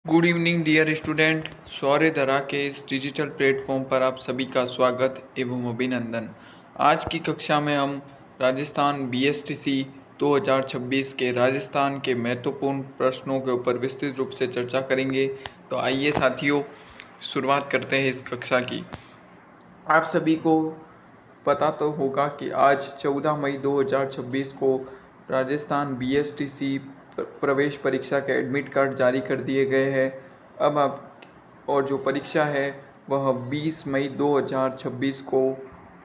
Good evening dear student. Shauryadhara के इस digital platform पर आप सभी का स्वागत एवं अभिनंदन। आज की कक्षा में हम राजस्थान बीएसटीसी 2026 के राजस्थान के महत्वपूर्ण प्रश्नों के ऊपर विस्तृत रूप से चर्चा करेंगे। तो आइए साथियों, शुरुआत करते हैं इस कक्षा की। आप सभी को पता तो होगा कि आज 14 मई 2026 को राजस्थान बीएसटीसी प्रवेश परीक्षा के एडमिट कार्ड जारी कर दिए गए हैं। अब आप और जो परीक्षा है वह 20 मई 2026 को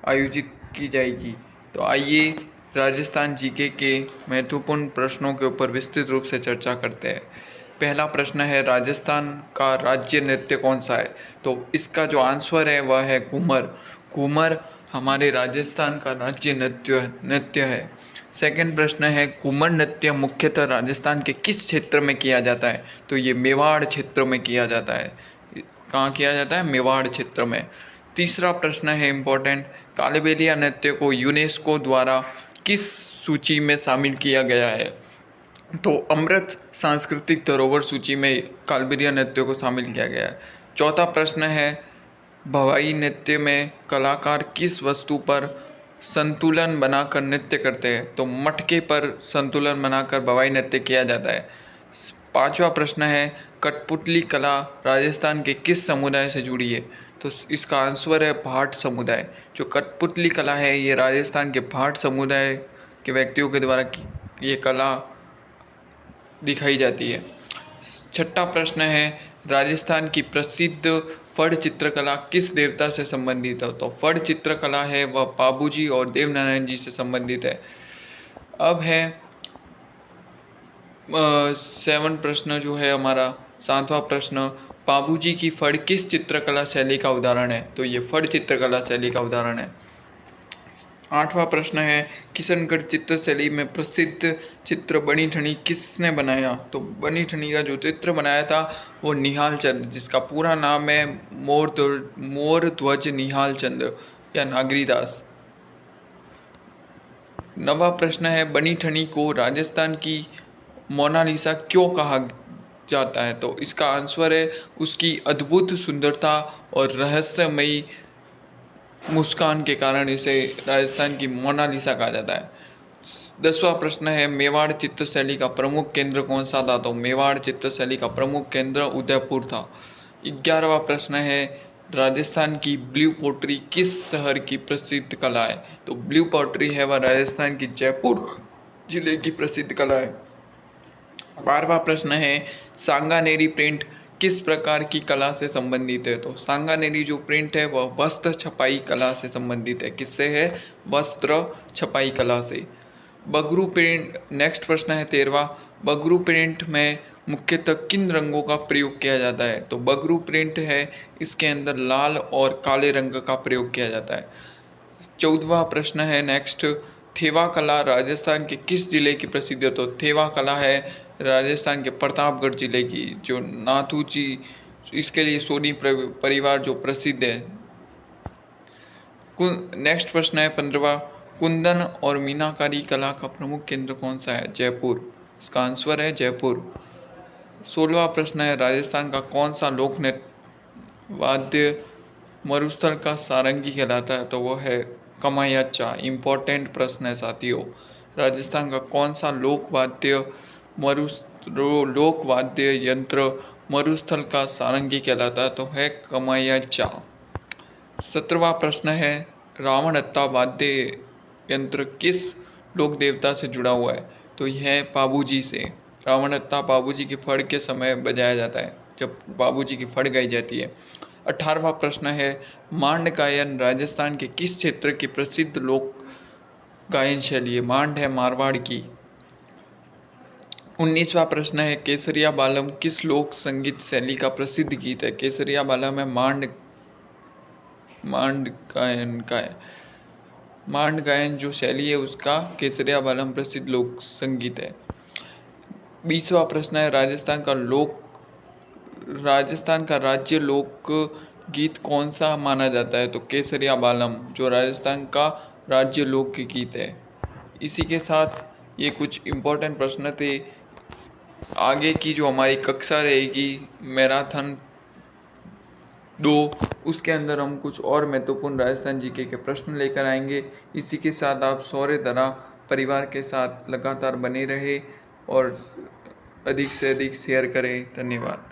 आयोजित की जाएगी। तो आइए राजस्थान जीके के महत्वपूर्ण प्रश्नों के ऊपर विस्तृत रूप से चर्चा करते हैं। पहला प्रश्न है, राजस्थान का राज्य नृत्य कौन सा है? तो इसका जो आंसर है वह है घूमर। घूमर हमारे राजस्थान का राज्य नृत्य है। सेकंड प्रश्न है, घूमर नृत्य मुख्यतः राजस्थान के किस क्षेत्र में किया जाता है? तो ये मेवाड़ क्षेत्र में किया जाता है। कहाँ किया जाता है? मेवाड़ क्षेत्र में। तीसरा प्रश्न है इम्पोर्टेंट, कालबेलिया नृत्य को यूनेस्को द्वारा किस सूची में शामिल किया गया है? तो अमृत सांस्कृतिक धरोहर सूची में कालबेलिया नृत्य को शामिल किया गया है। चौथा प्रश्न है, भवाई नृत्य में कलाकार किस वस्तु पर संतुलन बनाकर नृत्य करते हैं? तो मटके पर संतुलन बनाकर भवाई नृत्य किया जाता है। पांचवा प्रश्न है, कठपुतली कला राजस्थान के किस समुदाय से जुड़ी है? तो इसका आंसर है भाट समुदाय। जो कठपुतली कला है ये राजस्थान के भाट समुदाय के व्यक्तियों के द्वारा ये कला दिखाई जाती है। छठा प्रश्न है, राजस्थान की प्रसिद्ध फड़ चित्रकला किस देवता से संबंधित है? तो फड़ चित्रकला है वह पाबूजी और देवनारायण जी से संबंधित है। अब है 7 प्रश्न जो है हमारा 7वां प्रश्न, पाबूजी की फड़ किस चित्रकला शैली का उदाहरण है? तो ये फड़ चित्रकला शैली का उदाहरण है। 8वां प्रश्न है, किशनगढ़ चित्र शैली में प्रसिद्ध चित्र बनी ठनी किसने बनाया? तो बनी ठनी का जो चित्र बनाया था वो निहाल चंद्र, जिसका पूरा नाम है मोर ध्वज निहाल चंद्र या नागरीदास। 9वां प्रश्न है, बनी ठनी को राजस्थान की मोनालिसा क्यों कहा जाता है? तो इसका आंसर है उसकी अद्भुत सुंदरता और रहस्यमयी मुस्कान के कारण इसे राजस्थान की मोनालिसा कहा जाता है। 10वां प्रश्न है, मेवाड़ चित्र शैली का प्रमुख केंद्र कौन सा था? तो मेवाड़ चित्र शैली का प्रमुख केंद्र उदयपुर था। 11वां प्रश्न है, राजस्थान की ब्लू पोट्री किस शहर की प्रसिद्ध कला है? तो ब्लू पोट्री है वह राजस्थान की जयपुर जिले की प्रसिद्ध कला है। 12वां प्रश्न है, सांगानेरी प्रिंट किस प्रकार की कला से संबंधित है? तो सांगानेरी जो प्रिंट है वह वस्त्र छपाई कला से संबंधित है। किससे है? वस्त्र छपाई कला से। बगरू प्रिंट, नेक्स्ट प्रश्न है 13वां, बगरू प्रिंट में मुख्यतः किन रंगों का प्रयोग किया जाता है? तो बगरू प्रिंट है इसके अंदर लाल और काले रंग का प्रयोग किया जाता है। 14वां प्रश्न है नेक्स्ट, थेवा कला राजस्थान के किस जिले की प्रसिद्ध है? तो थेवा कला है राजस्थान के प्रतापगढ़ जिले की, जो नाथू जी इसके लिए सोनी परिवार जो प्रसिद्ध है। नेक्स्ट प्रश्न है 15वां, कुंदन और मीनाकारी कला का प्रमुख केंद्र कौन सा है? जयपुर। इसका आंसर है जयपुर। 16वां प्रश्न है, राजस्थान का कौन सा लोक नृत्य वाद्य मरुस्थल का सारंगी कहलाता है? तो वो है कमायाचा। इम्पोर्टेंट प्रश्न है साथियों। राजस्थान का कौन सा लोक वाद्य यंत्र मरुस्थल का सारंगी कहलाता है? तो है कमायाचा। 17वां प्रश्न है, रावणहत्ता वाद्य यंत्र किस लोक देवता से जुड़ा हुआ है? तो यह है पाबूजी से। रावणहत्ता पाबूजी की फड़ के समय बजाया जाता है, जब पाबूजी की फड़ गाई जाती है। 18वां प्रश्न है, मांड गायन राजस्थान के किस क्षेत्र की प्रसिद्ध लोक गायन शैली है? मांड है मारवाड़ की। 19वां प्रश्न है, केसरिया बालम किस लोक संगीत शैली का प्रसिद्ध गीत है? केसरिया बालम है मांड गायन का है। मांड गायन जो शैली है उसका केसरिया बालम प्रसिद्ध लोक संगीत है। 20वां प्रश्न है, राजस्थान का राज्य लोक गीत कौन सा माना जाता है? तो केसरिया बालम जो राजस्थान का राज्य लोक गीत है। इसी के साथ ये कुछ इम्पोर्टेंट प्रश्न थे आगे की जो हमारी कक्षा रहेगी मैराथन 2, उसके अंदर हम कुछ और महत्वपूर्ण राजस्थान जीके के प्रश्न लेकर आएंगे। इसी के साथ आप सौर्यधरा परिवार के साथ लगातार बने रहे और अधिक से अधिक शेयर करें। धन्यवाद।